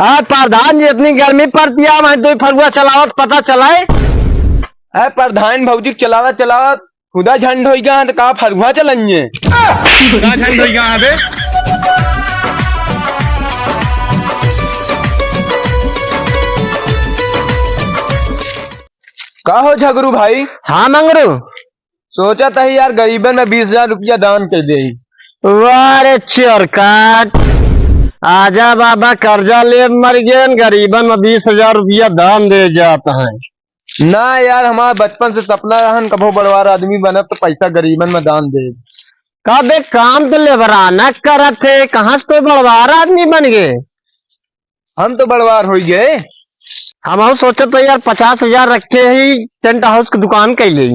हाँ प्रधान जी, इतनी गर्मी पड़ती है, मैं तो फरुआ चलावत पता चलाए। है प्रधान भौजी चलावत चलावत खुदा झंड हो गया तो कहा फरुआ चलाइए। खुदा झंड हो गया बे। का हो झगरू भाई? हाँ मंगरू। सोचा था यार गरीबन में 20,000 रुपया दान कर दे। वारे चोरकाट, आजा बाबा कर्जा ले मर गए, गरीबन में 20,000 रुपया दान दे जाता है। ना यार हमारा बचपन से सपना रहन कभो बड़वार आदमी बनब तो पैसा गरीबन में दान दे। कब एक काम तो लेबराना करत थे, कहाँ से कोई बड़वार आदमी बन गए। हम तो बड़वार हो गए। हम सोचे तो यार 50,000 रखे ही टेंट हाउस की दुकान कैले।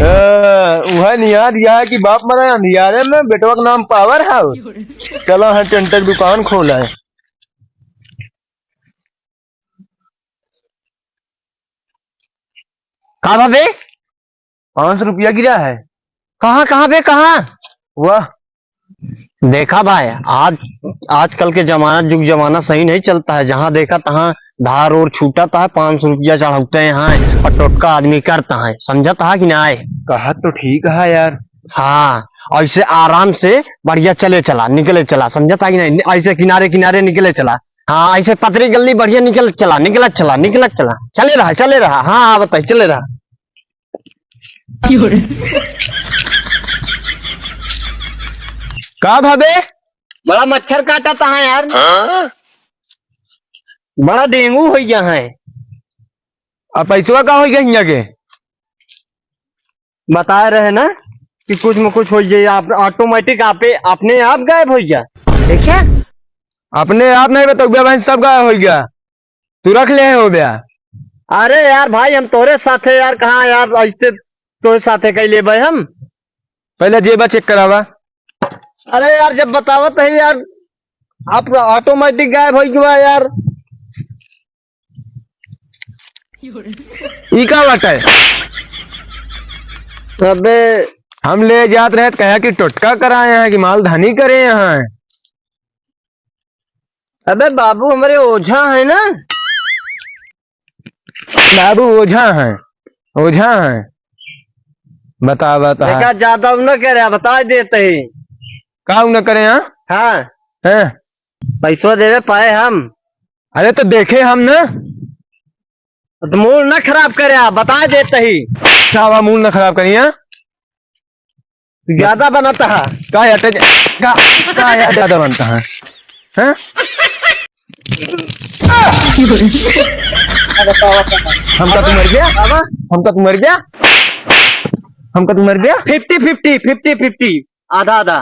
वह नियाद यह है कि बाप मरा अंधियारे में बेटवा का नाम पावर हाउस। चलो है टेंट की दुकान खोला है। कहा भाभी? 500 रुपया गिरा है। कहाँ कहाँ पे कहाँ? वाह देखा भाई, आजकल के जुग जमाना सही नहीं चलता है। जहाँ देखा तहाँ धार और छूटता है, 500 रुपया चढ़ाते हैं और टोटका आदमी करता है। समझता है कि ना आए? कहा तो ठीक है यार। हाँ, ऐसे आराम से बढ़िया चले चला निकले चला, समझता है कि नहीं? ऐसे किनारे किनारे निकले चला। हाँ, ऐसे पतरी गली बढ़िया निकल चला चले रहा। हाँ बताइए, चले रहा। का भाबे? बड़ा मच्छर काटता है यार। बड़ा डेंगू हो गया है। अब पैसवा का हो गया यहाँ के? बता रहे ना कि कुछ में कुछ हो गया, ऑटोमेटिक अपने आप गायब हो गया। देखिए अपने आप नहीं बताओ भाई, सब गायब हो गया। तू रख ले हो गया। अरे यार भाई, हम तोरे साथे यार, कहाँ यार ऐसे तोरे साथे कह ले भाई। हम पहले जेबा चेक करावा। अरे यार जब बतावत है यार, आप ऑटोमेटिक गायब हो गया यार। ई का बात है? अबे हम ले जात रहे कहा कि टोटका कराए हैं कि मालधानी करे यहाँ। अबे बाबू हमारे ओझा है ना। बाबू ओझा है, ओझा है। बता देखा ज्यादा न करे, बता देते ही का न करे। हाँ है पैसों देवे पाए हम। अरे तो देखे हम ना, तो मूड न खराब करे, बता देते ही। क्या मूड न खराब करिए? ज्यादा बनाता है का ज्यादा बनता है? हैं? हमका तू मर गया? हमका तू मर गया? हमका तू मर गया? 50-50 आधा आधा।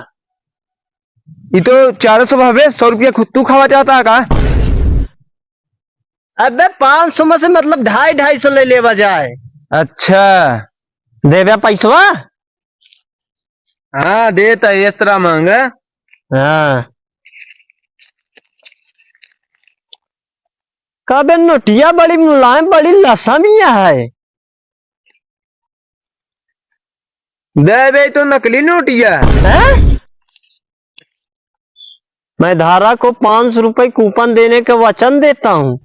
ये तो 400 भावे 100 रुपया खुद तू खावा चाहता है का? अबे 500 में से मतलब 250 ले ले बजाए। अच्छा देवे पैसवा। हाँ देता है, इस तरह मांगा। हाँ कबे नोटिया बड़ी मुलायम, बड़ी लसमिया है। दे तो नकली नोटिया है? मैं धारा को 500 रुपए कूपन देने का वचन देता हूँ।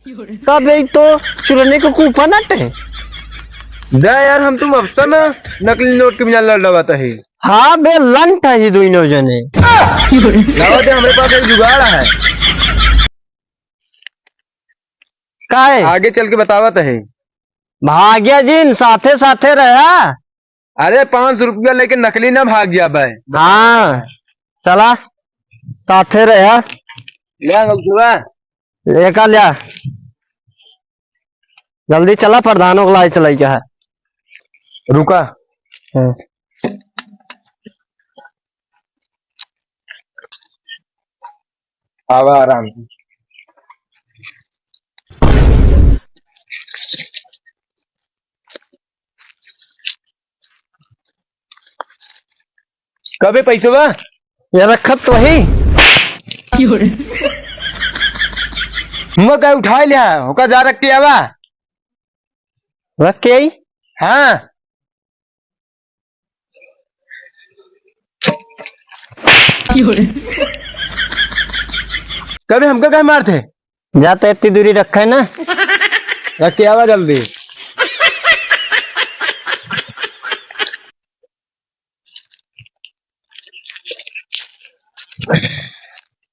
कब तो चुराने को कूपन हटे। दे यार, हम तुम अफसर में नकली नोट के बिना लड़ लगाता है। हाँ बे लंट है ये दोनों जने। हमारे पास एक जुगाड़ है। का है? आगे चल के बतावत है। भाग्या जी साथे साथे रहा। अरे 500 रुपया लेके नकली ना भाग गया भाई। हाँ चला साथे रहा। लेका लिया जल्दी चला, प्रधानों को लाई चलाई क्या है। रुका आवा आराम से। कबे पैसे बा ये रखत तो वही मैं कहीं उठा लिया होका जा रख के आवा। रख के आई। हाँ कभी हमका कहीं मार थे? जाते इतनी दूरी रखे ना। रख के आवा जल्दी।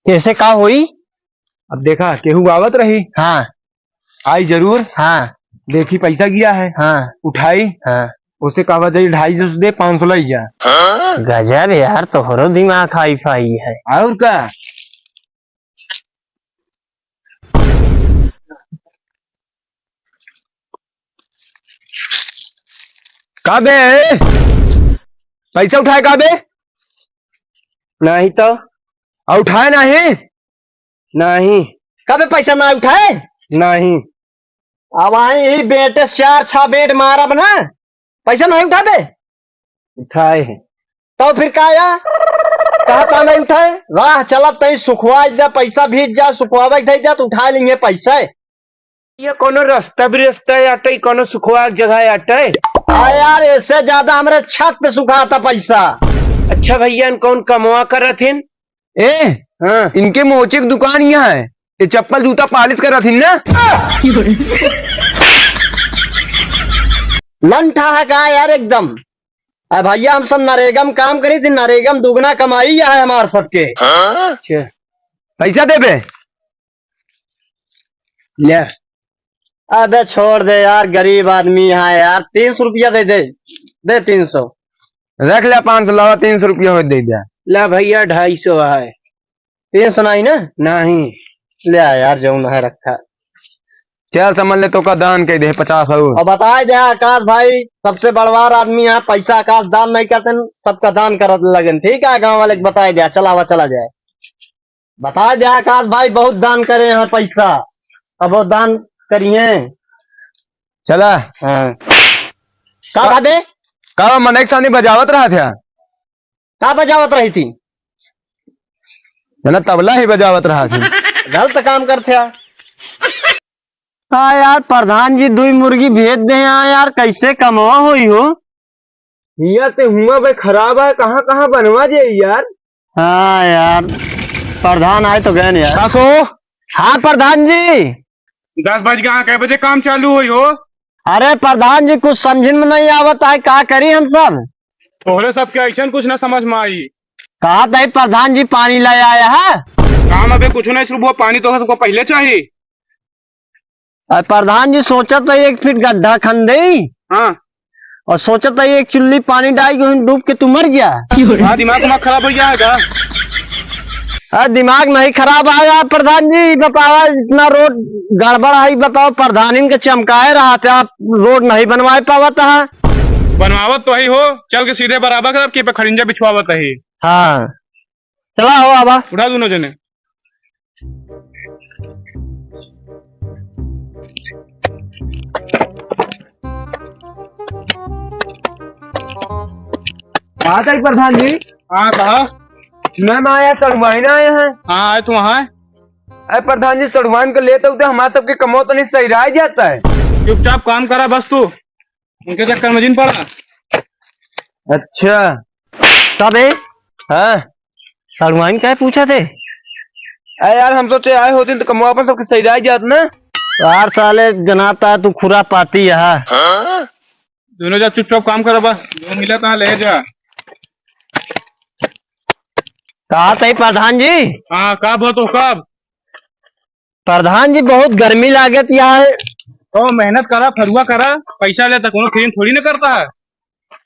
कैसे का हुई? अब देखा केहू आवत रही, हाँ आई जरूर, हाँ देखी पैसा गया है, हाँ उठाई, हाँ। उसे कहा जाए 250 दे, 500 लाई जा। गजब यार, तोहरो दिमाग हाई फाई है। और क्या? का बे पैसा उठाए का बे? नहीं तो और उठाए नहीं? नहीं। कब पैसा ना उठाए? नहीं। अब आए ही बेटे 4-6 बेट मारा बना, पैसा नहीं उठा दे। उठाए तो फिर का या कहा था नहीं उठाए? राह चला तई सुखवा जा, पैसा भीज जा, सुखवा जा तो उठा लेंगे पैसा। ये कोनो रास्ता भी रास्ता आटे, कोनो सुखवा जगह आटे। हाँ यार, इससे ज्यादा हमारे छत पे सुखा था पैसा। अच्छा भैया कौन कमवा कर थे? ए हाँ, इनके मोचे की दुकान यहाँ है, ये चप्पल जूता पालिश कर थी ना। लंठा है का यार एकदम। अरे भैया हम सब नरेगा में काम करी थी, नरेगा में दुगना कमाई है हमारे सबके। पैसा दे बे। ले। अबे छोड़ दे यार, गरीब आदमी है यार, 300 रुपया दे दे, दे 300। रख ले 500, लावा 300 रुपया हो दे दिया। ला भैया 250 है। 300 नहीं ना? नहीं। ले यार जो है रखा। चल समझ ले तो का दान कह दे 50 और बताए दे आकाश भाई, सबसे बड़वार आदमी है, पैसा आकाश दान नहीं करते, सबका दान करत लगन। ठीक है, गाँव वाले बताए दे, चला हुआ चला जाए। बताए दे आकाश भाई बहुत दान करे हैं पैसा, अब वो दान करिए। चला। हाँ का भादे का मन एक सामने बजावत रहा था? का बजावत रही थी? ना तबला ही बजावत रहा था। गलत काम करते। हाँ यार, प्रधान जी 2 मुर्गी भेज दे यार, कैसे कमवा हुई हो? हिया ते हुआ भाई खराब है, कहाँ कहाँ बनवा जे यार। हाँ यार, प्रधान आए तो गए यार। कासो? हाँ प्रधान जी। 10 बज गया, कै बजे काम चालू हुई हो? अरे प्रधान जी कुछ समझ में नहीं आवत है, क्या करी हम सब? तोहरे सब के ऐसा कुछ ना समझ में आई। कहा था प्रधान जी पानी ले आया है। काम अबे कुछ नहीं, सिर्फ वो पानी तो सबको पहले चाहिए। प्रधान जी सोचा था 1 फीट गड्ढा खन दे, हाँ, और सोचा था 1 चुल्ली पानी डाल डूब के तू मर गया। हाँ दिमाग खराब हो जाएगा। दिमाग नहीं खराब आया प्रधान जी, बताओ इतना रोड गड़बड़ आई, बताओ प्रधान इनके चमकाए रहा था, आप रोड नहीं बनवाए पावत है। बनवावत तो ही हो, चल के सीधे बराबर कर के पे खड़िंजा बिछवावत है। हाँ चला हो आबा, उठा दोनों जने। आता है प्रधान जी। हाँ कहा? मैं आया सड़वाइन आए हैं। हाँ आए तुम वहाँ। अरे प्रधान जी सड़वाइन को लेते होते हमारे सबके कमो तो नहीं सही रह जाता है। चुपचाप काम करा बस तू, उनके चक्कर में जिन पड़ा। अच्छा तब हाँ, सड़वाइन क्या पूछा थे? अरे यार हम सोचे आए होते तो कमो अपन सबके सही रह जात ना। यार साले जनाता तू खुरा पाती है। दोनों जा चुपचाप काम करा बस, जो मिला था ले जा। कहा था प्रधान जी? हाँ कब हो तो कब? प्रधान जी बहुत गर्मी लागत यार। तो मेहनत करा, फरुआ करा, पैसा ले तक फ्री थोड़ी ना करता है।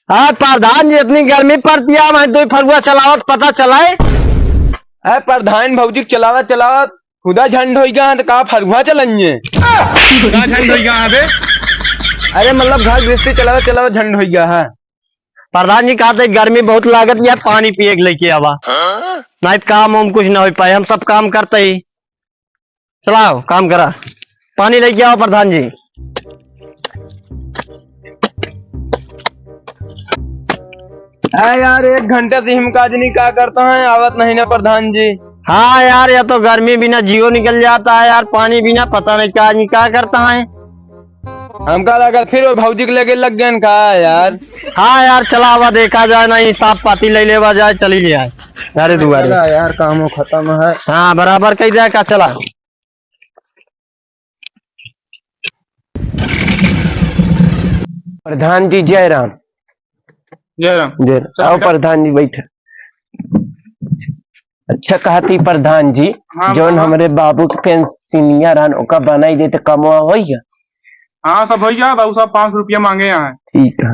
हाँ प्रधान जी इतनी गर्मी पड़ती है, मैं 2 फरुआ चलावत पता चलाए। अरे प्रधान भौजी चलावत चलावत खुदा झंड हो गया तो कहा फरुआ चलेंगे। कहाँ झंड हो गया बे? अरे मतलब घर गृहस्थी चलावत चलावत झंड हो गया है। प्रधान जी कहा था गर्मी बहुत लागत यार, पानी पिए लेके आवा, नहीं तो काम हम कुछ ना हो पाए, हम सब काम करते ही। चलाओ काम करा, पानी लेके आओ प्रधान जी। अरे यार 1 घंटे से हिमकाजनी क्या करता है, आवत नहीं ना प्रधान जी। हाँ यार, या तो गर्मी बिना जियो निकल जाता है यार, पानी बिना पता नहीं क्या करता है। हमका लगा फिर वो भौजी के लेके लग गए का यार। हाँ यार चला हुआ देखा जाए ना, हिसाब पाती ले लेवा जाए, चली ले आए अरे दुआरे यार काम खत्म है। हाँ बराबर कही जाए का चला। प्रधान जी जय राम। जयराम जय चल आओ बेटा। प्रधान जी बैठे। अच्छा कहती प्रधान जी, हाँ, जौन हाँ। हमरे बाबू के पेंशनिया रहन ओका बनाई देते कमवा होइया। हाँ सब भैया बाबू साहब 500 रुपया मांगे यहाँ। ठीक है,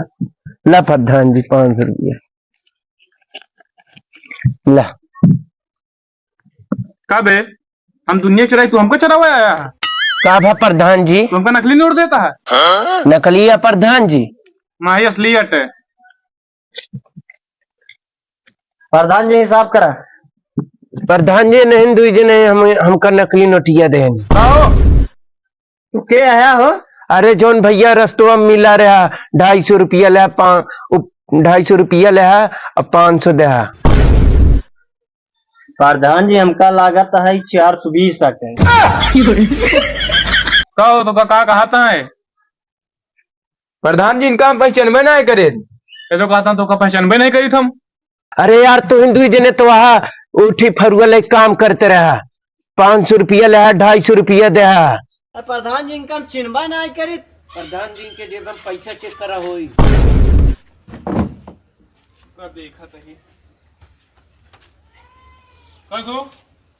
ला प्रधान जी 500 रुपया ला। कब है हम दुनिया चुराई तू हमको चुरावा आया है? का भा प्रधान जी? तू हमको नकली नोट देता है? नकली है प्रधान जी? माही असलियत है। प्रधान जी हिसाब करा। प्रधान जी नहीं दुई जी नहीं हमका नकली नोटिया देनी। आओ तू के आया हो? अरे जोन भैया रस्तवा में मिला रहा 250 रुपया ले 250 रुपया ले 500 दे। प्रधान जी हमका लागत है 420 है। कहो तो का कहता है? प्रधान जी इनका हम पहचानबे ना करे। ये तो कहता तो का पहचानबे नहीं करी थम। अरे यार तू हिंदू जने तो वहा उठी फरुआ ले काम करते रहा 500 रुपया ले 250 रुपया दे। प्रधान जी इनका चिन्हबा नहीं करी। प्रधान जी के जेब में पैसा चेक करा होई। का देखा तही कसो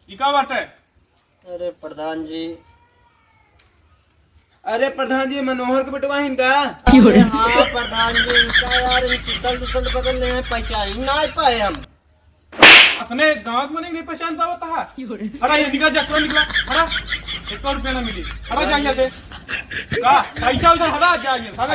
ई का बात है? अरे प्रधान जी, अरे प्रधान जी मनोहर के बेटवा इनका। अरे हाँ प्रधान जी इनका यार टिकट बदल रहे हैं, पहचान ही नहीं पाए हम। अपने गांव में नहीं पहचान पाता है। अरे ये निकल जा, कौन निकला? हरा 1 रुपया ना मिली। हरा जाइए से का पैसा उधर हरा जाइए सारा।